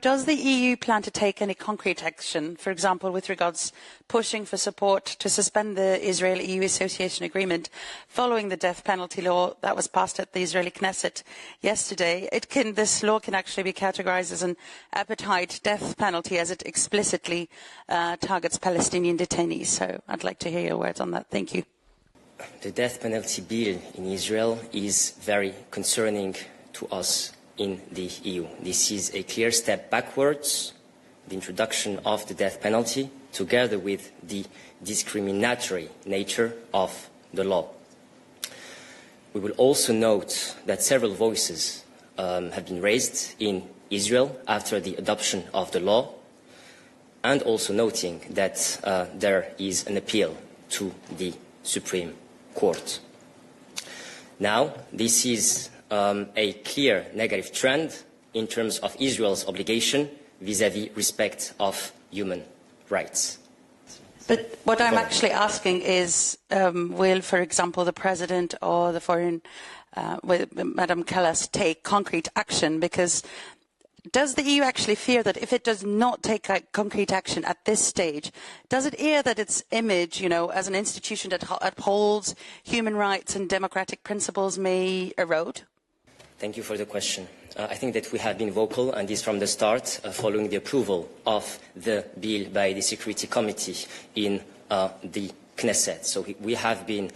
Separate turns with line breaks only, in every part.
Does the EU plan to take any concrete action, for example, with regards pushing for support to suspend the Israeli-EU Association Agreement following the death penalty law that was passed at the Israeli Knesset yesterday? This law can actually be categorized as an apartheid death penalty as it explicitly targets Palestinian detainees. So I'd like to hear your words on that. Thank you.
The death penalty bill in Israel is very concerning to us in the EU. This is a clear step backwards, the introduction of the death penalty, together with the discriminatory nature of the law. We will also note that several voices have been raised in Israel after the adoption of the law, and also noting that there is an appeal to the Supreme Court. Now, this is a clear negative trend in terms of Israel's obligation vis-à-vis respect of human rights.
But what I'm actually asking is, will, for example, the President or the Foreign, Madam Kallas, take concrete action? Because does the EU actually fear that if it does not take concrete action at this stage, does it fear that its image, as an institution that upholds human rights and democratic principles may erode?
Thank you for the question. I think that we have been vocal, and this from the start, following the approval of the bill by the Security Committee in the Knesset. So we have been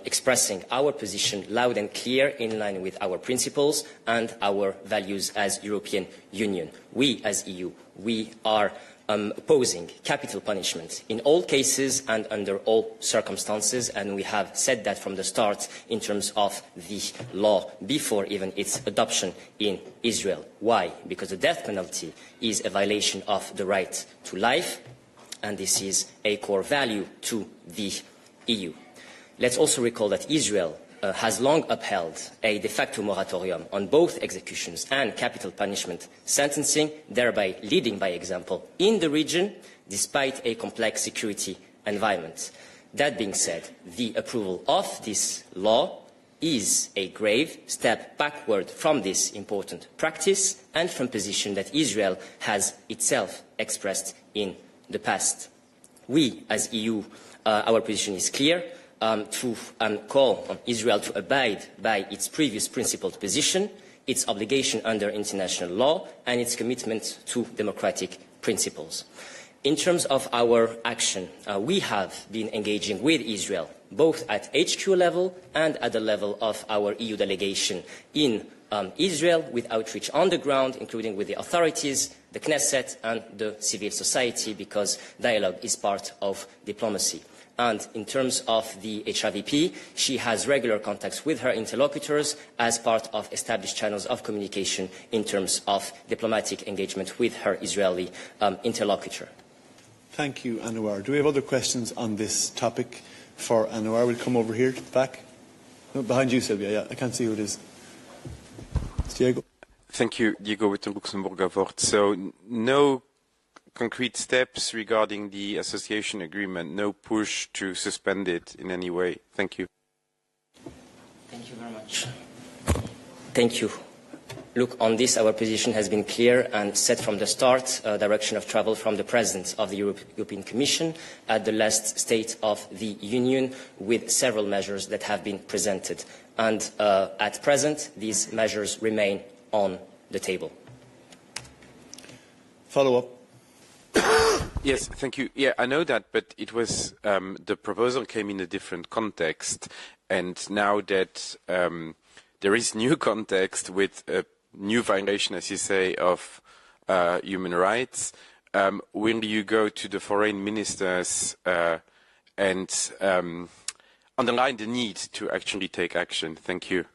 expressing our position loud and clear in line with our principles and our values as European Union. We, as EU, we are opposing capital punishment in all cases and under all circumstances, and we have said that from the start in terms of the law before even its adoption in Israel. Why? Because the death penalty is a violation of the right to life, and this is a core value to the EU. Let's also recall that Israel has long upheld a de facto moratorium on both executions and capital punishment sentencing, thereby leading by example in the region, despite a complex security environment. That being said, the approval of this law is a grave step backward from this important practice and from position that Israel has itself expressed in the past. We, as EU, our position is clear. To call on Israel to abide by its previous principled position, its obligation under international law, and its commitment to democratic principles. In terms of our action, we have been engaging with Israel, both at HQ level and at the level of our EU delegation in Israel, with outreach on the ground, including with the authorities, the Knesset, and the civil society, because dialogue is part of diplomacy. And in terms of the HRVP, she has regular contacts with her interlocutors as part of established channels of communication in terms of diplomatic engagement with her Israeli interlocutor.
Thank you, Anwar. Do we have other questions on this topic for Anwar? We'll come over here to the back. No, behind you, Sylvia. Yeah, I can't see who it is. It's Diego.
Thank you, Diego with the Luxembourg Wort. So, no concrete steps regarding the association agreement, no push to suspend it in any way. Thank you.
Thank you very much. Thank you. Look, on this, our position has been clear and set from the start, direction of travel from the President of the European Commission at the last State of the Union, with several measures that have been presented. And at present, these measures remain on the table.
Follow up.
Yes, thank you. Yeah, I know that, but it was the proposal came in a different context, and now that there is new context with a new violation, as you say, of human rights, will you go to the foreign ministers and underline the need to actually take action? Thank you.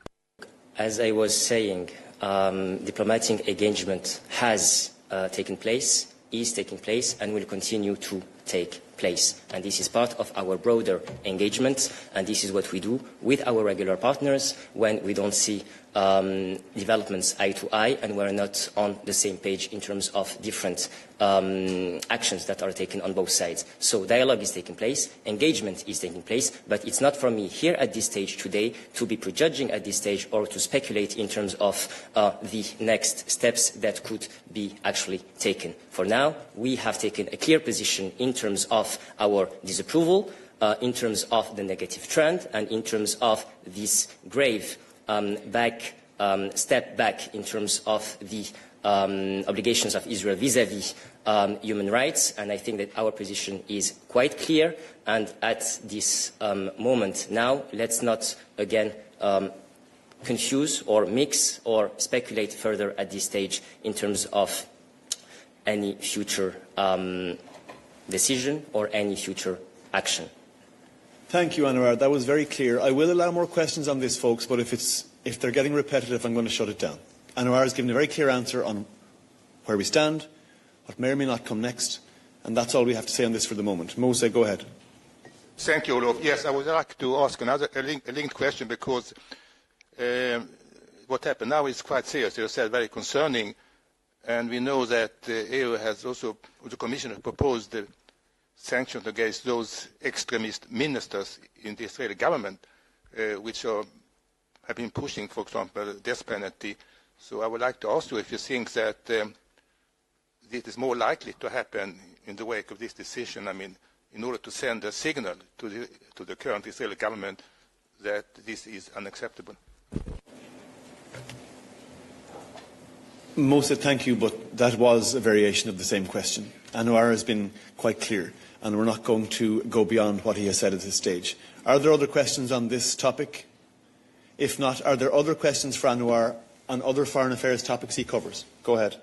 As I was saying, diplomatic engagement has taken place, is taking place, and will continue to take place. And this is part of our broader engagement, and this is what we do with our regular partners when we don't see developments eye to eye and we're not on the same page in terms of different actions that are taken on both sides. So dialogue is taking place, engagement is taking place, but it's not for me here at this stage today to be prejudging at this stage or to speculate in terms of the next steps that could be actually taken. For now, we have taken a clear position in terms of our disapproval, in terms of the negative trend, and in terms of this grave step back in terms of the obligations of Israel vis-à-vis human rights. And I think that our position is quite clear. And at this moment now, let's not again confuse or mix or speculate further at this stage in terms of any future decision or any future action.
Thank you, Anwar. That was very clear. I will allow more questions on this, folks, but if they're getting repetitive, I'm going to shut it down. Anwar has given a very clear answer on where we stand, what may or may not come next, and that's all we have to say on this for the moment. Mose, go ahead.
Thank you, Olof. Yes, I would like to ask a linked question, because what happened now is quite serious. You said very concerning, and we know that the EU has also, the Commission has proposed sanctions against those extremist ministers in the Israeli government, which have been pushing, for example, the death penalty. So I would like to ask you if you think that it is more likely to happen in the wake of this decision, I mean, in order to send a signal to the current Israeli government that this is unacceptable.
Mose, thank you, but that was a variation of the same question. Anwar has been quite clear, and we're not going to go beyond what he has said at this stage. Are there other questions on this topic? If not, are there other questions for Anwar on other foreign affairs topics he covers? Go ahead.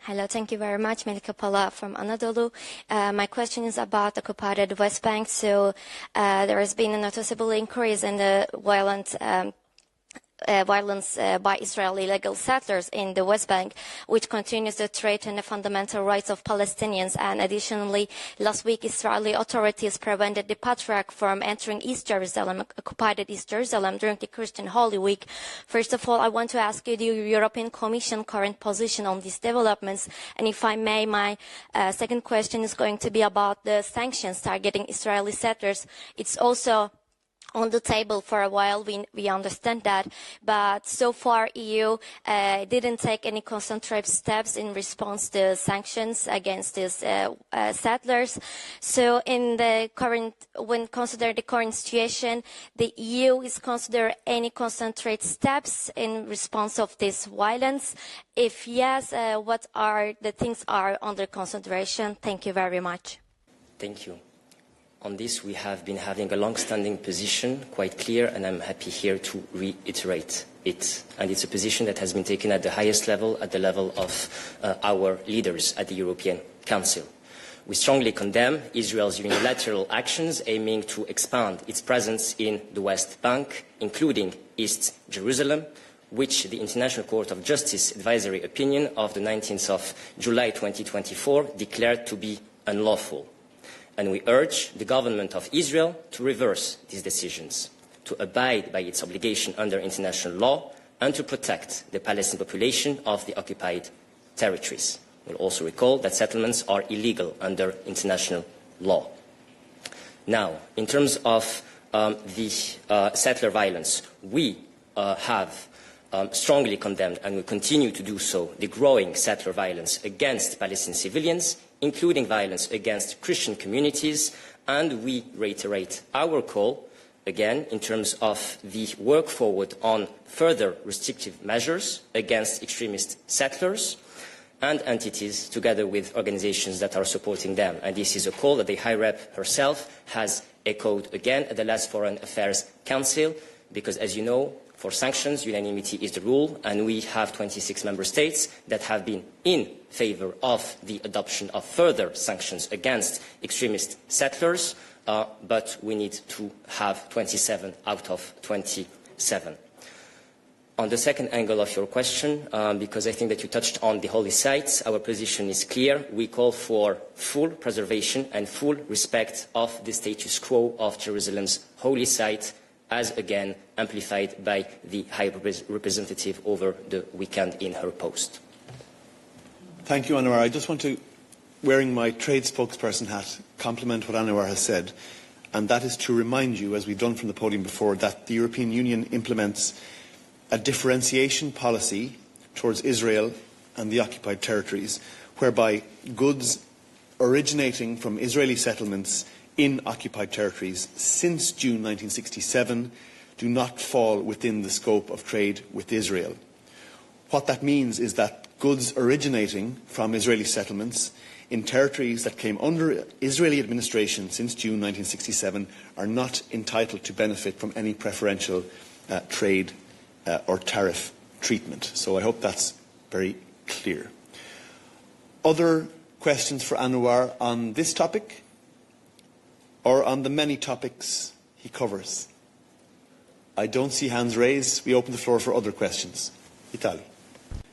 Hello, thank you very much. Melika Pala from Anadolu. My question is about the occupied West Bank. So there has been a noticeable increase in the violence by Israeli illegal settlers in the West Bank, which continues to threaten the fundamental rights of Palestinians. And additionally, last week, Israeli authorities prevented the Patriarch from entering East Jerusalem, occupied East Jerusalem, during the Christian Holy Week. First of all, I want to ask you the European Commission current position on these developments. And if I may, my second question is going to be about the sanctions targeting Israeli settlers. It's also on the table for a while, we understand that, but so far EU didn't take any concentrated steps in response to sanctions against these settlers. So when considering the current situation, the EU is considering any concentrated steps in response of this violence? If yes, what are the things are under consideration? Thank you very much.
Thank you. On this, we have been having a long-standing position, quite clear, and I'm happy here to reiterate it. And it's a position that has been taken at the highest level, at the level of our leaders at the European Council. We strongly condemn Israel's unilateral actions aiming to expand its presence in the West Bank, including East Jerusalem, which the International Court of Justice advisory opinion of the 19th of July 2024 declared to be unlawful. And we urge the government of Israel to reverse these decisions, to abide by its obligation under international law, and to protect the Palestinian population of the occupied territories. We'll also recall that settlements are illegal under international law. Now, in terms of the settler violence, we have strongly condemned, and will continue to do so, the growing settler violence against Palestinian civilians, including violence against Christian communities, and we reiterate our call, again, in terms of the work forward on further restrictive measures against extremist settlers and entities, together with organizations that are supporting them. And this is a call that the High Rep herself has echoed again at the last Foreign Affairs Council, because, as you know, for sanctions, unanimity is the rule, and we have 26 member states that have been in favor of the adoption of further sanctions against extremist settlers, but we need to have 27 out of 27. On the second angle of your question, because I think that you touched on the holy sites, our position is clear. We call for full preservation and full respect of the status quo of Jerusalem's holy site, as again amplified by the High Representative over the weekend in her post.
Thank you, Anwar. I just want to, wearing my trade spokesperson hat, compliment what Anwar has said, and that is to remind you, as we've done from the podium before, that the European Union implements a differentiation policy towards Israel and the occupied territories, whereby goods originating from Israeli settlements in occupied territories since June 1967 do not fall within the scope of trade with Israel. What that means is that goods originating from Israeli settlements in territories that came under Israeli administration since June 1967 are not entitled to benefit from any preferential trade or tariff treatment. So I hope that's very clear. Other questions for Anwar on this topic or on the many topics he covers? I don't see hands raised. We open the floor for other questions. Italy.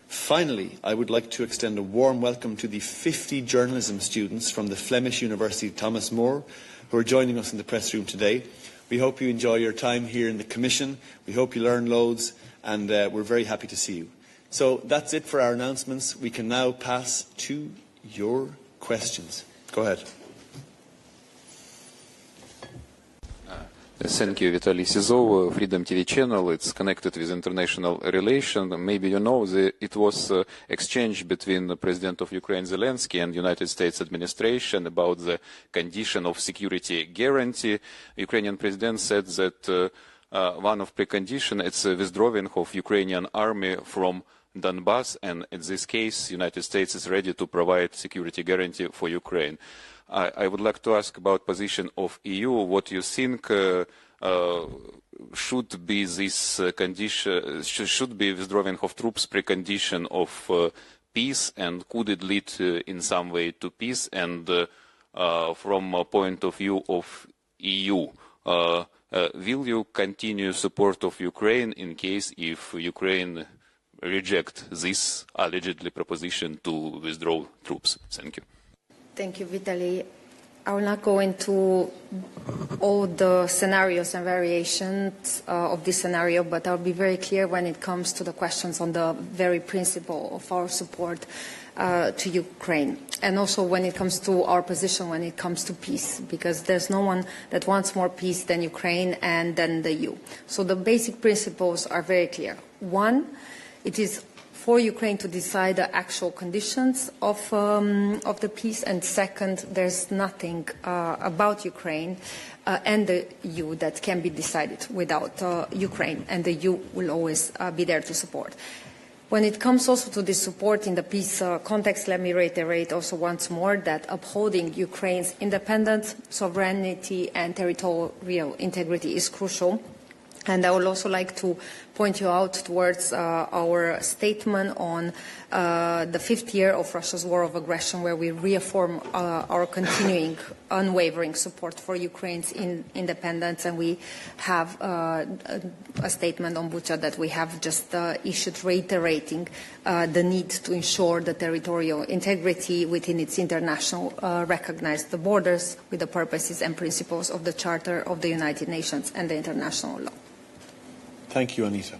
Finally, I would like to extend a warm welcome to the 50 journalism students from the Flemish University Thomas More who are joining us in the press room today. We hope you enjoy your time here in the Commission. We hope you learn loads, and we're very happy to see you. So that's it for our announcements. We can now pass to your questions. Go ahead.
Thank you, Vitaly Sizov, Freedom TV channel. It's connected with international relations. Maybe you know it was exchange between the President of Ukraine, Zelensky, and United States administration about the condition of security guarantee. Ukrainian President said that one of preconditions is withdrawing of Ukrainian army from Donbass, and in this case, United States is ready to provide security guarantee for Ukraine. I would like to ask about position of EU. What you think should be this condition? Should be withdrawing of troops precondition of peace, and could it lead in some way to peace? And from a point of view of EU, will you continue support of Ukraine in case if Ukraine reject this allegedly proposition to withdraw troops? Thank you.
Thank you, Vitaly. I will not go into all the scenarios and variations of this scenario, but I'll be very clear when it comes to the questions on the very principle of our support to Ukraine. And also when it comes to our position when it comes to peace, because there's no one that wants more peace than Ukraine and than the EU. So the basic principles are very clear. One, it is for Ukraine to decide the actual conditions of the peace, and second, there's nothing about Ukraine and the EU that can be decided without Ukraine, and the EU will always be there to support. When it comes also to this support in the peace context, let me reiterate also once more that upholding Ukraine's independence, sovereignty and territorial integrity is crucial. And I would also like to point you out towards our statement on the 5th year of Russia's war of aggression, where we reaffirm our continuing unwavering support for Ukraine's independence. And we have a statement on Bucha that we have just issued reiterating the need to ensure the territorial integrity within its international recognized borders with the purposes and principles of the Charter of the United Nations and the international law.
Thank you, Anita.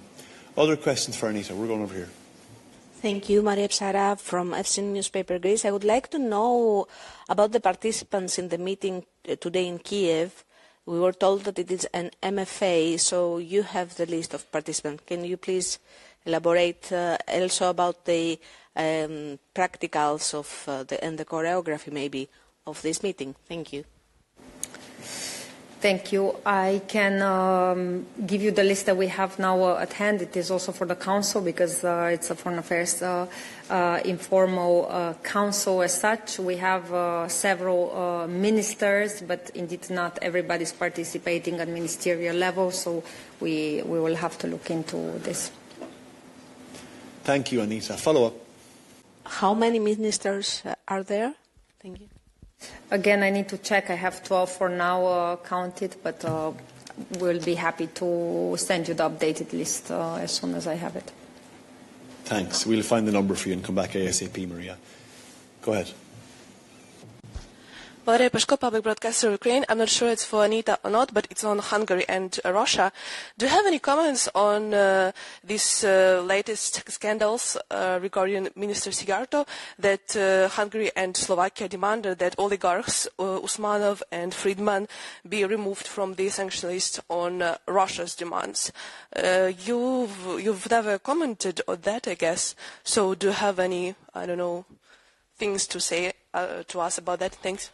Other questions for Anita? We're going over here.
Thank you, Maria Psara from FC Newspaper Greece. I would like to know about the participants in the meeting today in Kiev. We were told that it is an MFA, so you have the list of participants. Can you please elaborate also about the practicals of and the choreography maybe of this meeting? Thank you.
Thank you. I can give you the list that we have now at hand. It is also for the Council because it's a Foreign Affairs informal Council as such. We have several ministers, but indeed not everybody is participating at ministerial level, so we will have to look into this.
Thank you, Anita. Follow-up.
How many ministers are there? Thank you.
Again, I need to check. I have 12 for now counted, but we'll be happy to send you the updated list as soon as I have it.
Thanks. We'll find the number for you and come back ASAP, Maria. Go ahead.
Valeria Pashko, public broadcaster Ukraine. I'm not sure it's for Anita or not, but it's on Hungary and Russia. Do you have any comments on these latest scandals regarding Minister Sigarto that Hungary and Slovakia demanded that oligarchs Usmanov and Friedman be removed from the sanction list on Russia's demands? You've never commented on that, I guess. So do you have any, things to say to us about that? Thanks.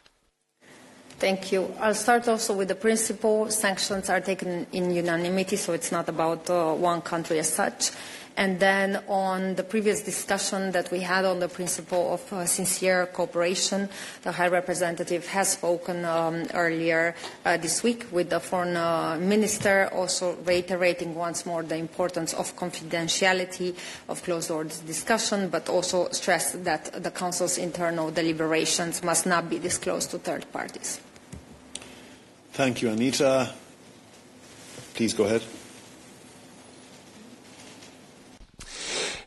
Thank you. I'll start also with the principle. Sanctions are taken in unanimity, so it's not about one country as such. And then on the previous discussion that we had on the principle of sincere cooperation, the High Representative has spoken earlier this week with the Foreign Minister, also reiterating once more the importance of confidentiality of closed-door discussion, but also stressed that the Council's internal deliberations must not be disclosed to third parties.
Thank you, Anita. Please go ahead.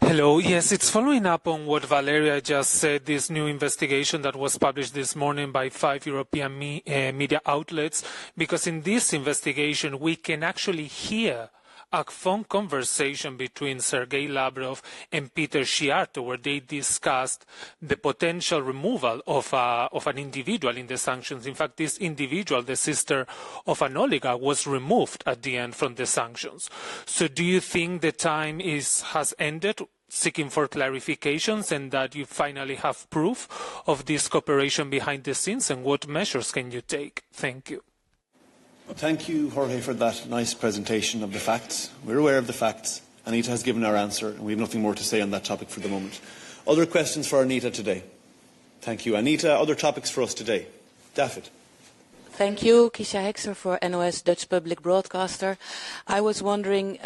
Hello. Yes, it's following up on what Valeria just said, this new investigation that was published this morning by 5 European media outlets, because in this investigation we can actually hear a phone conversation between Sergei Lavrov and Peter Sciarto, where they discussed the potential removal of an individual in the sanctions. In fact, this individual, the sister of an oligarch, was removed at the end from the sanctions. So do you think the time has ended seeking for clarifications and that you finally have proof of this cooperation behind the scenes, and what measures can you take? Thank you.
Thank you, Jorge, for that nice presentation of the facts. We're aware of the facts. Anita has given our answer, and we have nothing more to say on that topic for the moment. Other questions for Anita today? Thank you, Anita. Other topics for us today? David.
Thank you, Kisha Hexer for NOS Dutch Public Broadcaster. I was wondering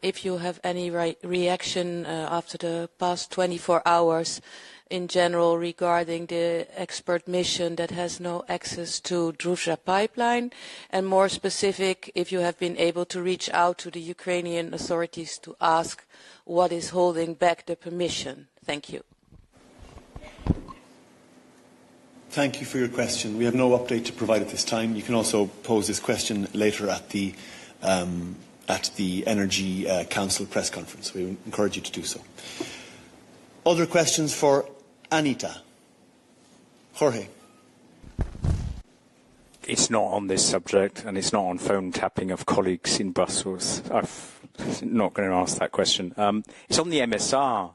if you have any reaction after the past 24 hours in general regarding the expert mission that has no access to Druzhba pipeline, and more specific, if you have been able to reach out to the Ukrainian authorities to ask what is holding back the permission. Thank you.
Thank you for your question. We have no update to provide at this time. You can also pose this question later at the Energy Council press conference. We encourage you to do so. Other questions for Anita? Jorge.
It's not on this subject, and it's not on phone tapping of colleagues in Brussels. I'm not going to ask that question. It's on the MSR,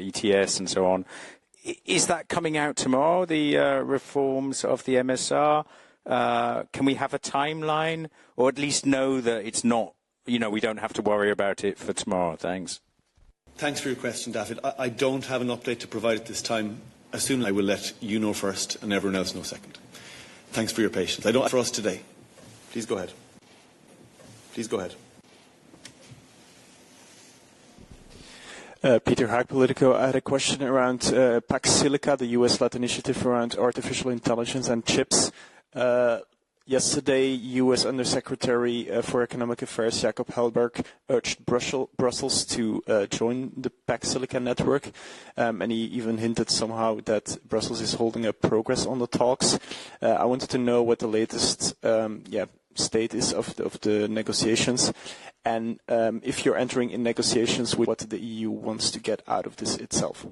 ETS and so on. Is that coming out tomorrow, the reforms of the MSR? Can we have a timeline, or at least know that it's not, we don't have to worry about it for tomorrow? Thanks.
Thanks for your question, David. I don't have an update to provide at this time. As soon as I will let you know first and everyone else know second. Thanks for your patience. I don't for us today. Please go ahead. Please go ahead.
Peter Haag, Politico. I had a question around Pax Silica, the US-led initiative around artificial intelligence and chips. Yesterday, U.S. Undersecretary for Economic Affairs Jacob Hellberg urged Brussels to join the Pax Silica network, and he even hinted somehow that Brussels is holding up progress on the talks. I wanted to know what the latest state is of the negotiations, and if you're entering in negotiations with what the EU wants to get out of this itself.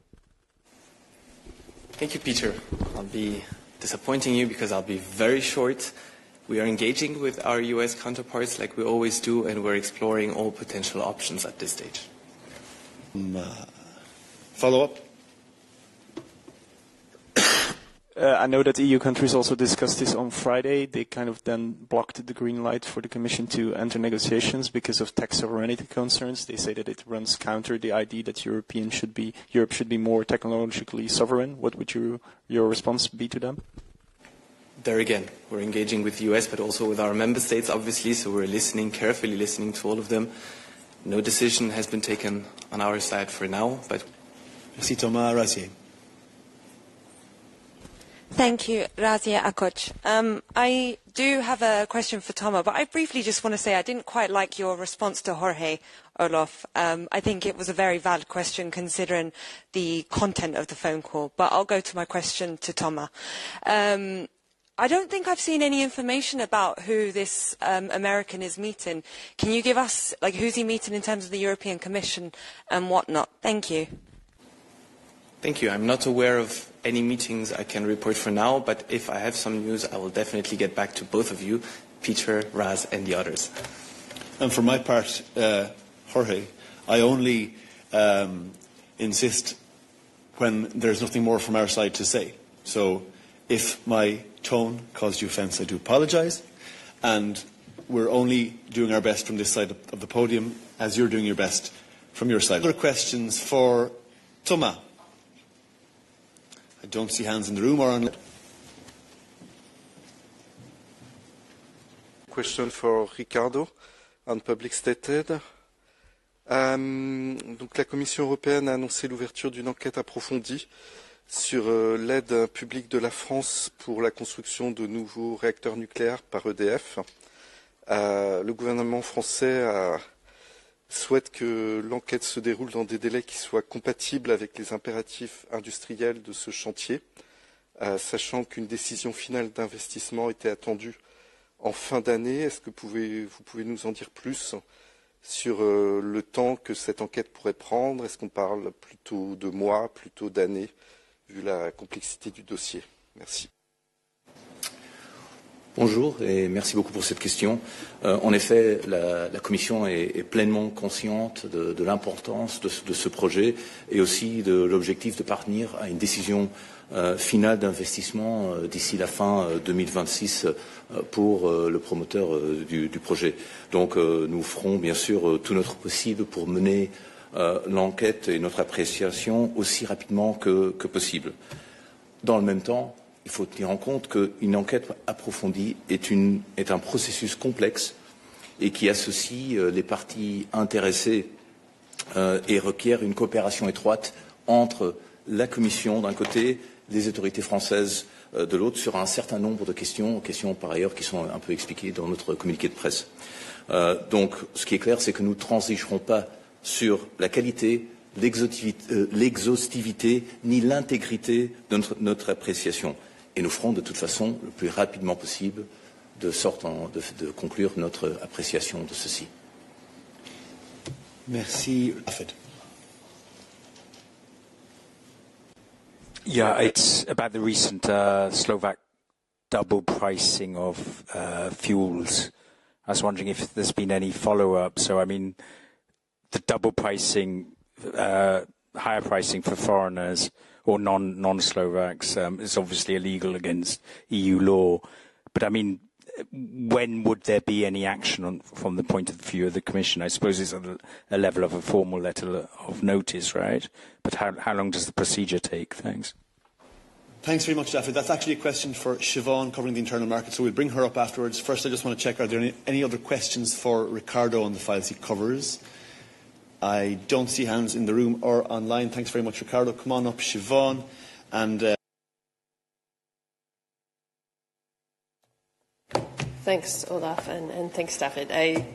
Thank you, Peter. I'll be disappointing you because I'll be very short. We are engaging with our U.S. counterparts like we always do, and we're exploring all potential options at this stage.
Follow-up?
I know that EU countries also discussed this on Friday. They kind of then blocked the green light for the Commission to enter negotiations because of tax sovereignty concerns. They say that it runs counter the idea that Europe should be more technologically sovereign. What would your response be to them?
There again, we're engaging with the US, but also with our member states, obviously, so we're carefully listening to all of them. No decision has been taken on our side for now, but...
Merci, Thomas Razier.
Thank you, Razia Akoc. I do have a question for Toma, but I briefly just want to say I didn't quite like your response to Jorge, Olof. I think it was a very valid question considering the content of the phone call, but I'll go to my question to Toma. I don't think I've seen any information about who this American is meeting. Can you give us, like, who's he meeting in terms of the European Commission and whatnot? Thank you.
Thank you. I'm not aware of any meetings I can report for now, but if I have some news, I will definitely get back to both of you, Peter, Raz, and the others.
And for my part, Jorge, I only insist when there's nothing more from our side to say. So if my tone caused you offence, I do apologise. And we're only doing our best from this side of the podium, as you're doing your best from your side. Other questions for Thomas? I don't see hands in the room or on.
Question for Ricardo on public state aid. Donc la Commission européenne a annoncé l'ouverture d'une enquête approfondie sur l'aide publique de la France pour la construction de nouveaux réacteurs nucléaires par EDF. Le gouvernement français souhaite que l'enquête se déroule dans des délais qui soient compatibles avec les impératifs industriels de ce chantier, sachant qu'une décision finale d'investissement était attendue en fin d'année. Est-ce que vous pouvez nous en dire plus sur le temps que cette enquête pourrait prendre? Est-ce qu'on parle plutôt de mois, plutôt d'années, vu la complexité du dossier? Merci.
Bonjour et merci beaucoup pour cette question. En effet, la Commission est pleinement consciente de l'importance de ce projet et aussi de l'objectif de parvenir à une décision finale d'investissement d'ici la fin 2026 pour le promoteur du projet. Donc nous ferons bien sûr tout notre possible pour mener l'enquête et notre appréciation aussi rapidement que possible. Dans le même temps, il faut tenir en compte qu'une enquête approfondie est un processus complexe et qui associe les parties intéressées et requiert une coopération étroite entre la Commission d'un côté, les autorités françaises de l'autre, sur un certain nombre de questions par ailleurs qui sont un peu expliquées dans notre communiqué de presse. Donc ce qui est clair, c'est que nous ne transigerons pas sur la qualité, l'exhaustivité ni l'intégrité de notre appréciation. Et nous ferons de toute façon le plus rapidement possible de sorte de conclure notre appréciation de ceci.
Merci.
Yeah, it's about the recent Slovak double pricing of fuels. I was wondering if there's been any follow-up. So, I mean, the double pricing, higher pricing for foreigners or non-Slovaks is obviously illegal against EU law. But I mean, when would there be any action from the point of view of the Commission? I suppose it's at a level of a formal letter of notice, right? But how long does the procedure take? Thanks.
Thanks very much, Daphne. That's actually a question for Siobhan covering the internal market, so we'll bring her up afterwards. First, I just want to check, are there any other questions for Ricardo on the files he covers? I don't see hands in the room or online. Thanks very much, Ricardo. Come on up, Siobhan. And
thanks, Olaf, and thanks, David. I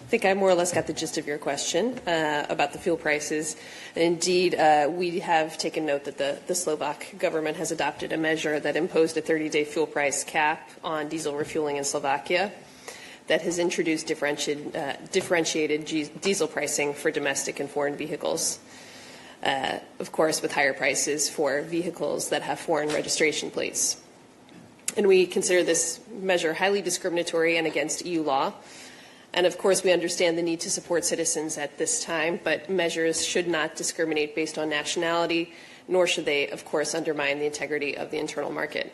think I more or less got the gist of your question about the fuel prices. Indeed, we have taken note that the Slovak government has adopted a measure that imposed a 30-day fuel price cap on diesel refueling in Slovakia that has introduced differentiated diesel pricing for domestic and foreign vehicles, of course with higher prices for vehicles that have foreign registration plates. And we consider this measure highly discriminatory and against EU law. And of course we understand the need to support citizens at this time, but measures should not discriminate based on nationality, nor should they, of course, undermine the integrity of the internal market.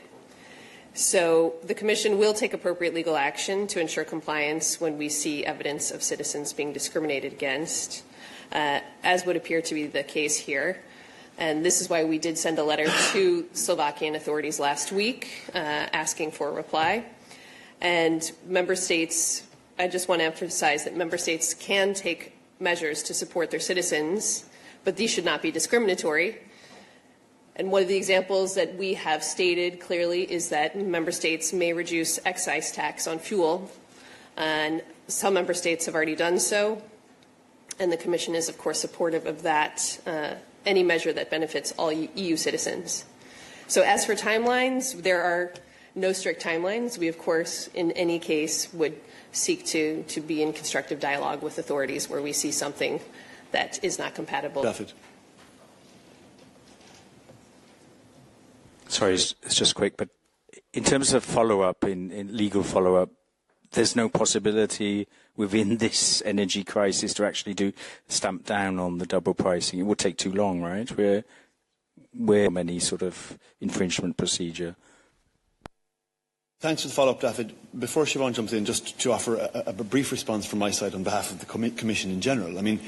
So the Commission will take appropriate legal action to ensure compliance when we see evidence of citizens being discriminated against, as would appear to be the case here. And this is why we did send a letter to Slovakian authorities last week asking for a reply. And member states, I just want to emphasize that member states can take measures to support their citizens, but these should not be discriminatory. And one of the examples that we have stated clearly is that member states may reduce excise tax on fuel, and some member states have already done so, and the Commission is, of course, supportive of that, any measure that benefits all EU citizens. So as for timelines, there are no strict timelines. We, of course, in any case, would seek to be in constructive dialogue with authorities where we see something that is not compatible.
David.
Sorry, it's just quick, but in terms of follow-up, in legal follow-up, there's no possibility within this energy crisis to actually stamp down on the double pricing. It would take too long, right? We're any sort of infringement procedure.
Thanks for the follow-up, David. Before Siobhan jumps in, just to offer a brief response from my side on behalf of the Commission in general. I mean,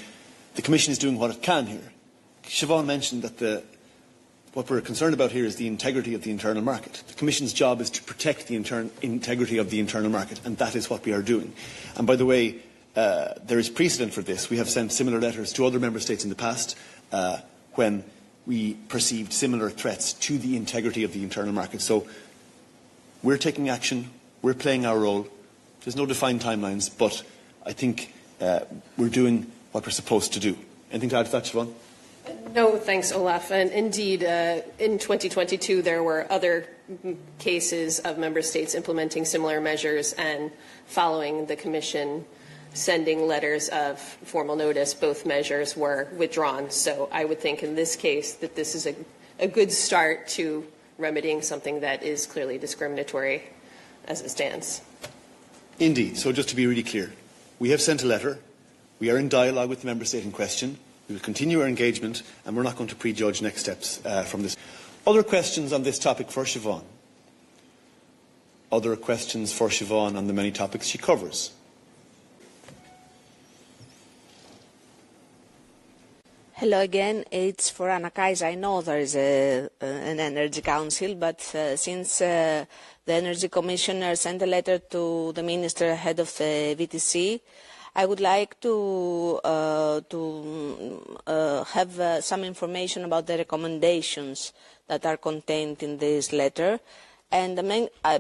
the Commission is doing what it can here. Siobhan mentioned that what we're concerned about here is the integrity of the internal market. The Commission's job is to protect the integrity of the internal market, and that is what we are doing. And by the way, there is precedent for this. We have sent similar letters to other member states in the past when we perceived similar threats to the integrity of the internal market. So we're taking action. We're playing our role. There's no defined timelines, but I think we're doing what we're supposed to do. Anything to add to that, Siobhan?
No, thanks, Olaf. And indeed, in 2022, there were other cases of member states implementing similar measures, and following the Commission sending letters of formal notice, both measures were withdrawn. So I would think in this case that this is a good start to remedying something that is clearly discriminatory as it stands.
Indeed. So just to be really clear, we have sent a letter. We are in dialogue with the member state in question. We will continue our engagement, and we're not going to prejudge next steps from this. Other questions on this topic for Siobhan? Other questions for Siobhan on the many topics she covers?
Hello again, it's for Anna Kaiser. I know there is an Energy Council, but since the Energy Commissioner sent a letter to the Minister ahead of the VTC, I would like to have some information about the recommendations that are contained in this letter. And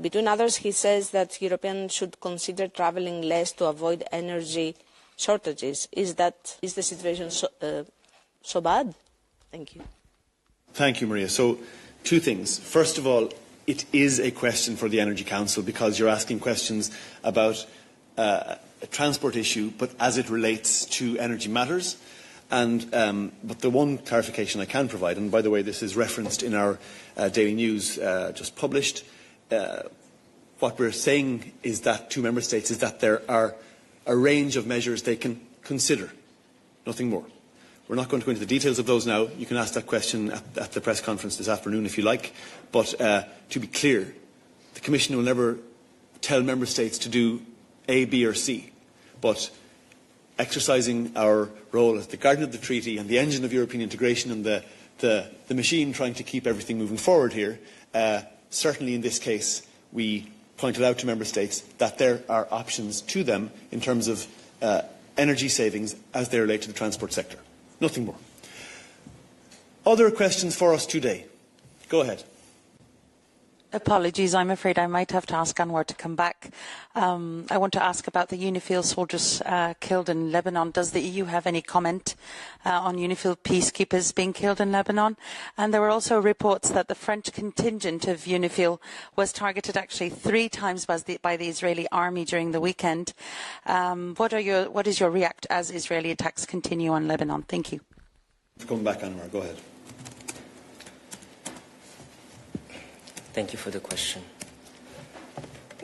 between others, he says that Europeans should consider travelling less to avoid energy shortages. Is the situation so bad? Thank you.
Thank you, Maria. So, two things. First of all, it is a question for the Energy Council because you're asking questions about a transport issue, but as it relates to energy matters. And but the one clarification I can provide, and by the way, this is referenced in our daily news just published. What we're saying is that to member states is that there are a range of measures they can consider, nothing more. We're not going to go into the details of those now. You can ask that question at the press conference this afternoon if you like. But to be clear, the Commission will never tell member states to do A, B or C. But exercising our role as the guardian of the treaty and the engine of European integration and the machine trying to keep everything moving forward here, certainly in this case we pointed out to member states that there are options to them in terms of energy savings as they relate to the transport sector. Nothing more. Other questions for us today? Go ahead.
Apologies, I'm afraid I might have to ask Anwar to come back. I want to ask about the UNIFIL soldiers killed in Lebanon. Does the EU have any comment on UNIFIL peacekeepers being killed in Lebanon? And there were also reports that the French contingent of UNIFIL was targeted actually 3 times by the Israeli army during the weekend. What is your react as Israeli attacks continue on Lebanon? Thank you.
Come back, Anwar. Go ahead.
Thank you for the question.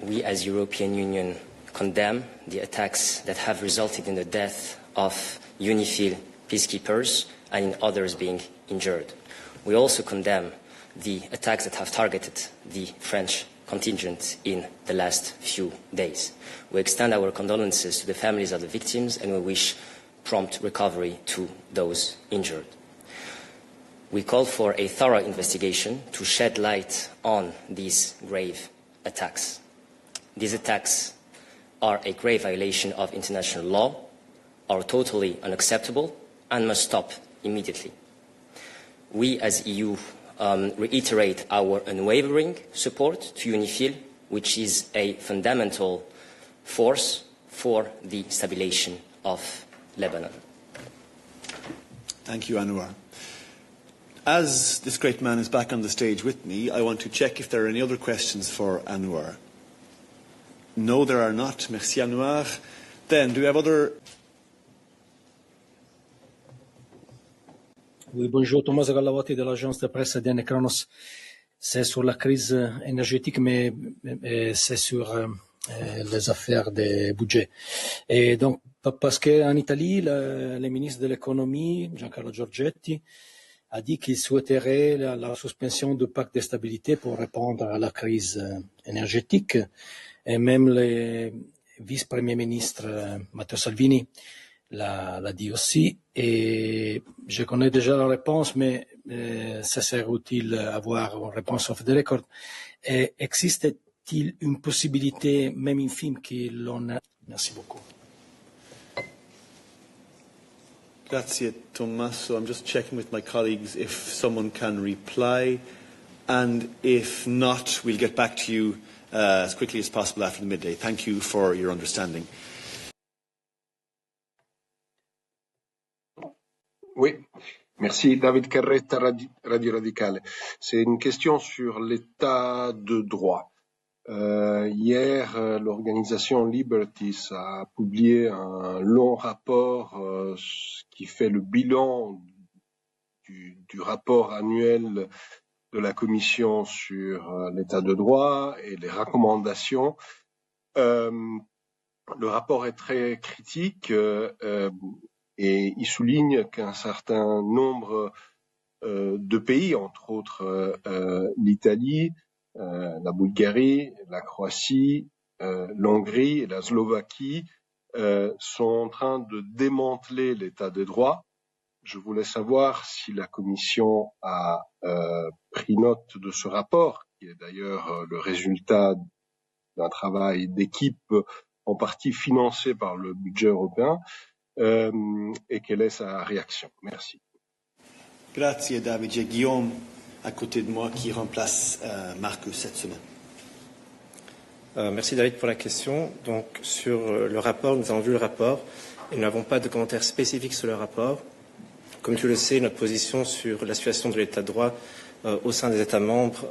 We as European Union condemn the attacks that have resulted in the death of UNIFIL peacekeepers and in others being injured. We also condemn the attacks that have targeted the French contingent in the last few days. We extend our condolences to the families of the victims and we wish prompt recovery to those injured. We call for a thorough investigation to shed light on these grave attacks. These attacks are a grave violation of international law, are totally unacceptable, and must stop immediately. We as EU reiterate our unwavering support to UNIFIL, which is a fundamental force for the stabilization of Lebanon.
Thank you, Anwar. As this great man is back on the stage with me, I want to check if there are any other questions for Anwar. No, there are not. Merci, Anwar. Then, do we have other...
Oui, bonjour, Thomas Galawati de l'agence de presse DN Chronos. C'est sur la crise énergétique, mais c'est sur les affaires des budgets. Et donc, parce qu'en Italie, le ministre de l'économie, Giancarlo Giorgetti, a dit qu'il souhaiterait la suspension du pacte de stabilité pour répondre à la crise énergétique. Et même le vice-premier ministre Matteo Salvini l'a dit aussi. Et je connais déjà la réponse, mais ça serait utile d'avoir une réponse off the record. Existe-t-il une possibilité, même infime, que l'on a... Merci beaucoup.
Grazie, Tommaso. I'm just checking with my colleagues if someone can reply, and if not, we'll get back to you as quickly as possible after the midday. Thank you for your understanding.
Oui, merci. David Carretta, Radio Radicale. C'est une question sur l'état de droit. Hier, l'organisation Liberties a publié un long rapport qui fait le bilan du rapport annuel de la Commission sur l'état de droit et les recommandations. Le rapport est très critique et il souligne qu'un certain nombre de pays, entre autres l'Italie, la Bulgarie, la Croatie, l'Hongrie et la Slovaquie sont en train de démanteler l'état de droit. Je voulais savoir si la Commission a pris note de ce rapport, qui est d'ailleurs le résultat d'un travail d'équipe en partie financé par le budget européen, et quelle est sa réaction. Merci.
Grazie, David. J'ai Guillaume à côté de moi qui remplace Marcus cette semaine.
Merci David pour la question. Donc sur le rapport, nous avons vu le rapport et nous n'avons pas de commentaires spécifiques sur le rapport. Comme tu le sais, notre position sur la situation de l'état de droit au sein des États membres,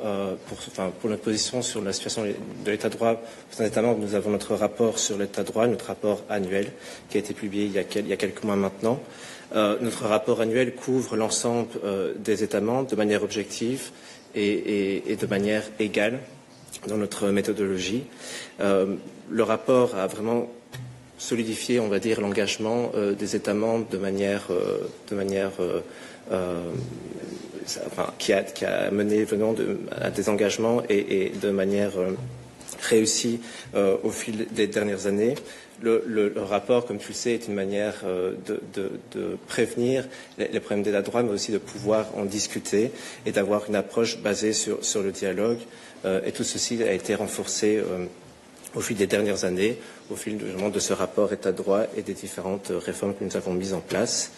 pour notre position sur la situation de l'état de droit au sein des États membres, nous avons notre rapport sur l'état de droit, notre rapport annuel qui a été publié il y a quelques mois maintenant. Notre rapport annuel couvre l'ensemble des États membres de manière objective et de manière égale dans notre méthodologie. Le rapport a vraiment solidifié, on va dire, l'engagement des États membres qui a mené à des engagements et de manière réussie au fil des dernières années. Le rapport, comme tu le sais, est une manière de prévenir les problèmes d'état de droit, mais aussi de pouvoir en discuter et d'avoir une approche basée sur le dialogue. Et tout ceci a été renforcé au fil des dernières années, au fil de ce rapport état de droit et des différentes réformes que nous avons mises en place.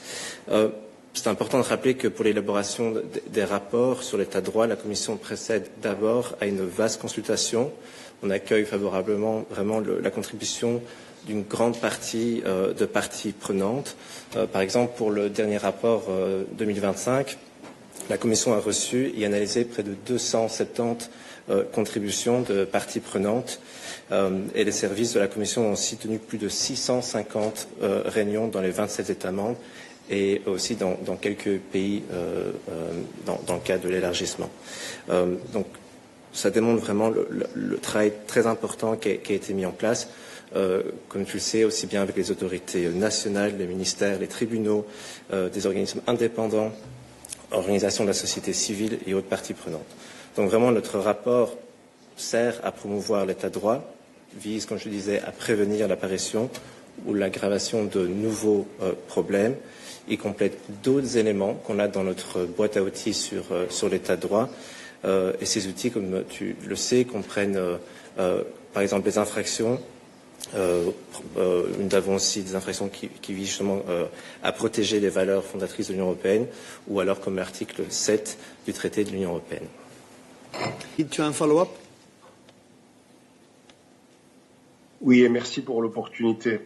C'est important de rappeler que pour l'élaboration des rapports sur l'état de droit, la Commission précède d'abord à une vaste consultation. On accueille favorablement vraiment la contribution d'une grande partie de parties prenantes. Par exemple, pour le dernier rapport 2025, la Commission a reçu et analysé près de 270 contributions de parties prenantes et les services de la Commission ont aussi tenu plus de 650 réunions dans les 27 États membres et aussi dans quelques pays dans le cadre de l'élargissement. Donc, ça démontre vraiment le travail très important qui a été mis en place, comme tu le sais, aussi bien avec les autorités nationales, les ministères, les tribunaux, des organismes indépendants, organisations de la société civile et autres parties prenantes. Donc vraiment, notre rapport sert à promouvoir l'état de droit, vise, comme je le disais, à prévenir l'apparition ou l'aggravation de nouveaux problèmes. Il complète d'autres éléments qu'on a dans notre boîte à outils sur l'état de droit. Et ces outils, comme tu le sais, comprennent par exemple les infractions Nous avons aussi des infractions qui visent justement à protéger les valeurs fondatrices de l'Union européenne, ou alors comme l'article 7 du traité de l'Union européenne.
Tu as un follow-up?
Oui, et merci pour l'opportunité.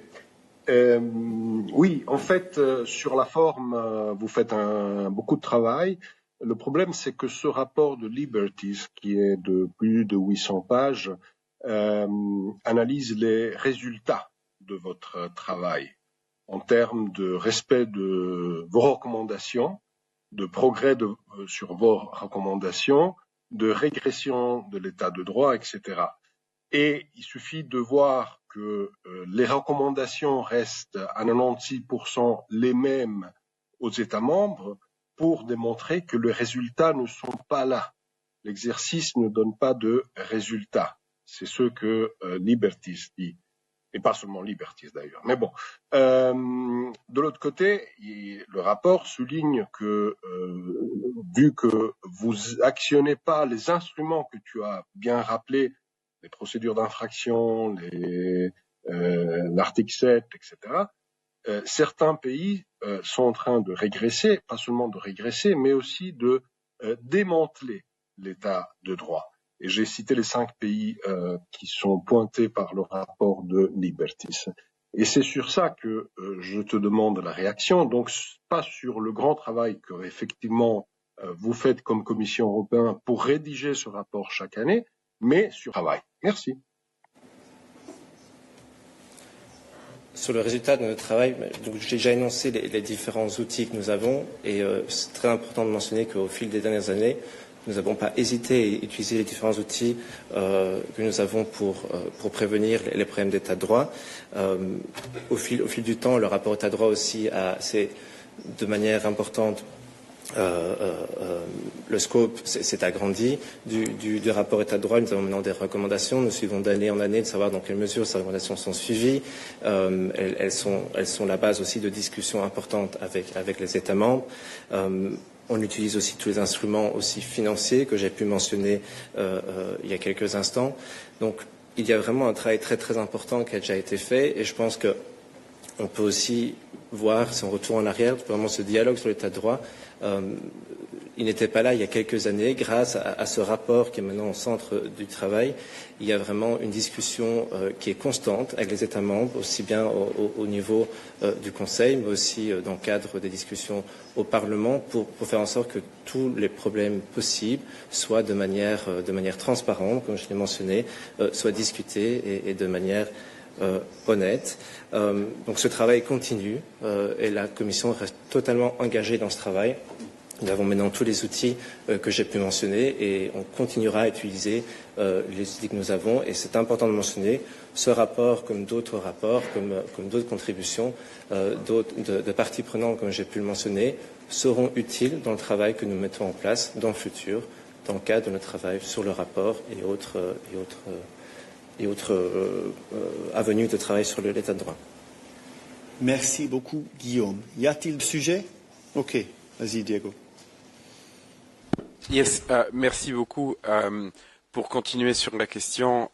Oui, en fait, sur la forme, vous faites beaucoup de travail. Le problème, c'est que ce rapport de Liberties, qui est de plus de 800 pages, analyse les résultats de votre travail en termes de respect de vos recommandations, de progrès sur vos recommandations, de régression de l'état de droit, etc. Et il suffit de voir que les recommandations restent à 96% les mêmes aux États membres pour démontrer que les résultats ne sont pas là. L'exercice ne donne pas de résultats. C'est ce que Liberties dit. Et pas seulement Liberties d'ailleurs. Mais bon. De l'autre côté, le rapport souligne que vu que vous actionnez pas les instruments que tu as bien rappelés, les procédures d'infraction, l'article 7, etc., certains pays sont en train de régresser, pas seulement de régresser, mais aussi de démanteler l'état de droit. Et j'ai cité les 5 pays qui sont pointés par le rapport de Liberties. Et c'est sur ça que je te demande la réaction, donc pas sur le grand travail que effectivement vous faites comme Commission européenne pour rédiger ce rapport chaque année, mais sur le travail. Merci.
Sur le résultat de notre travail, j'ai déjà énoncé les différents outils que nous avons, et c'est très important de mentionner qu'au fil des dernières années, nous n'avons pas hésité à utiliser les différents outils que nous avons pour prévenir les problèmes d'état de droit. Au fil du temps, le rapport état de droit aussi s'est de manière importante le scope s'est agrandi du rapport état de droit. Nous avons maintenant des recommandations. Nous suivons d'année en année de savoir dans quelle mesure ces recommandations sont suivies. Elles sont la base aussi de discussions importantes avec les États membres. On utilise aussi tous les instruments aussi financiers que j'ai pu mentionner il y a quelques instants. Donc, il y a vraiment un travail très très important qui a déjà été fait, et je pense que on peut aussi voir, si on retourne en arrière, vraiment ce dialogue sur l'état de droit. Il n'était pas là il y a quelques années. Grâce à ce rapport qui est maintenant au centre du travail, il y a vraiment une discussion qui est constante avec les États membres, aussi bien au niveau du Conseil, mais aussi dans le cadre des discussions au Parlement, pour faire en sorte que tous les problèmes possibles soient de manière transparente, comme je l'ai mentionné, soient discutés et de manière honnête. Donc ce travail continue et la Commission reste totalement engagée dans ce travail. Nous avons maintenant tous les outils que j'ai pu mentionner, et on continuera à utiliser les outils que nous avons. Et c'est important de mentionner ce rapport, comme d'autres rapports, comme d'autres contributions de parties prenantes, comme j'ai pu le mentionner, seront utiles dans le travail que nous mettons en place dans le futur, dans le cadre de notre travail sur le rapport et autres avenues de travail sur l'état de droit.
Merci beaucoup, Guillaume. Y a-t-il de sujets? Ok, vas-y, Diego.
Yes, merci beaucoup. Pour continuer sur la question,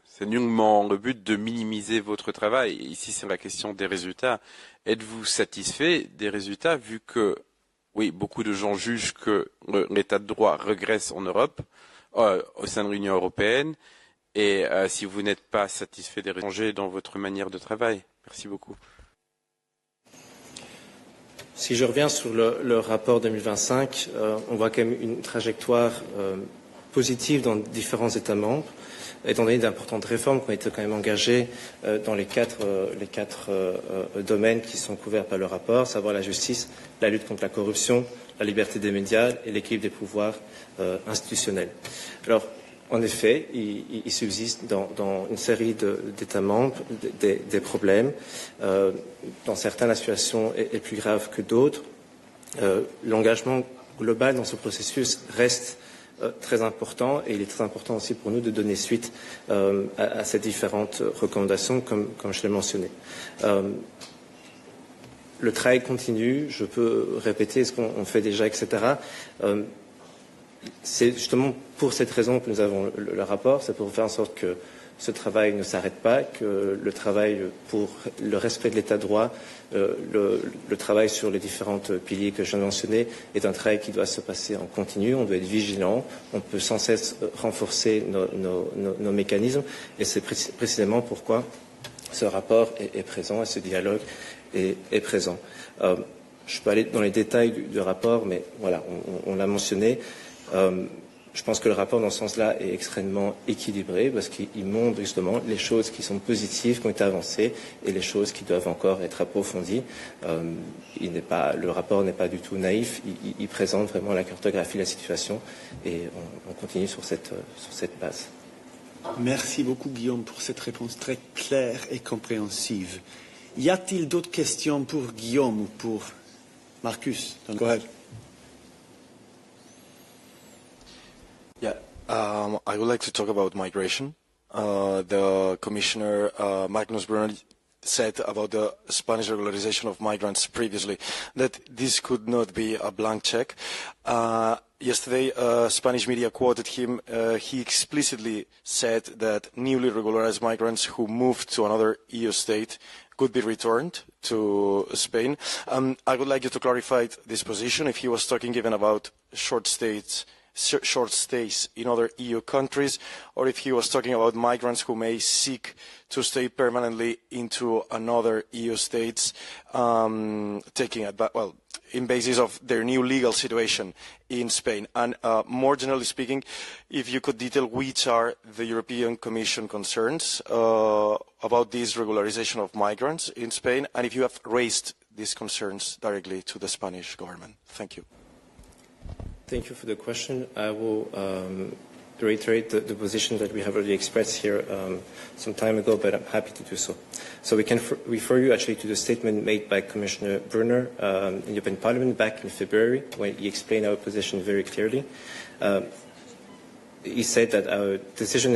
c'est nullement le but de minimiser votre travail. Ici, c'est la question des résultats. Êtes-vous satisfait des résultats, vu que, oui, beaucoup de gens jugent que l'état de droit régresse en Europe, au sein de l'Union européenne, et si vous n'êtes pas satisfait des résultats dans votre manière de travail? Merci beaucoup.
Si je reviens sur le rapport 2025, on voit quand même une trajectoire positive dans différents États membres, étant donné d'importantes réformes qui ont été quand même engagées dans les quatre domaines qui sont couverts par le rapport, à savoir la justice, la lutte contre la corruption, la liberté des médias et l'équilibre des pouvoirs institutionnels. Alors, en effet, il subsiste dans une série d'États membres des problèmes. Dans certains, la situation est plus grave que d'autres. L'engagement global dans ce processus reste très important, et il est très important aussi pour nous de donner suite à ces différentes recommandations, comme je l'ai mentionné. Le travail continue, je peux répéter ce qu'on fait déjà, etc. C'est justement pour cette raison que nous avons le rapport, c'est pour faire en sorte que ce travail ne s'arrête pas, que le travail pour le respect de l'état de droit, le travail sur les différents piliers que je mentionnais est un travail qui doit se passer en continu. On doit être vigilant, on peut sans cesse renforcer nos mécanismes, et c'est précisément pourquoi ce rapport est présent et ce dialogue est présent. Je peux aller dans les détails du rapport, mais voilà, on l'a mentionné. Je pense que le rapport, dans ce sens-là, est extrêmement équilibré parce qu'il montre justement les choses qui sont positives, qui ont été avancées, et les choses qui doivent encore être approfondies. Le rapport n'est pas du tout naïf, il présente vraiment la cartographie de la situation, et on continue sur cette base.
Merci beaucoup, Guillaume, pour cette réponse très claire et compréhensive. Y a-t-il d'autres questions pour Guillaume ou pour Marcus? Go ahead.
Yeah, I would like to talk about migration. The Commissioner Magnus Brunner said about the Spanish regularization of migrants previously that this could not be a blank check. Yesterday, Spanish media quoted him. He explicitly said that newly regularized migrants who moved to another EU state could be returned to Spain. I would like you to clarify this position, if he was talking even about short stays in other EU countries, or if he was talking about migrants who may seek to stay permanently into another EU states, in basis of their new legal situation in Spain. And more generally speaking, if you could detail which are the European Commission concerns about this regularization of migrants in Spain, and if you have raised these concerns directly to the Spanish government. Thank you.
Thank you for the question. I will reiterate the position that we have already expressed here some time ago, but I'm happy to do so. So we can refer you actually to the statement made by Commissioner Brunner in the European Parliament back in February, when he explained our position very clearly. He said that our decisions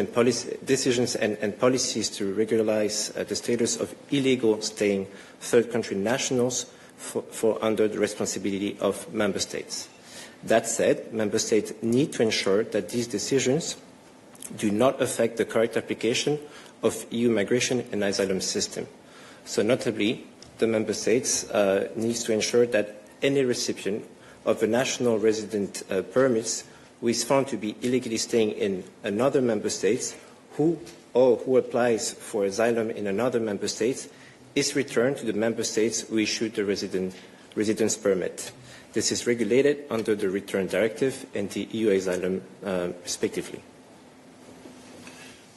and policies to regularize the status of illegal staying third country nationals fall under the responsibility of member states. That said, member states need to ensure that these decisions do not affect the correct application of EU migration and asylum system. So notably, the member states needs to ensure that any recipient of a national resident permits who is found to be illegally staying in another member state who applies for asylum in another member state is returned to the member states who issued the residence permit. This is regulated under the Return Directive and the EU Asylum, respectively.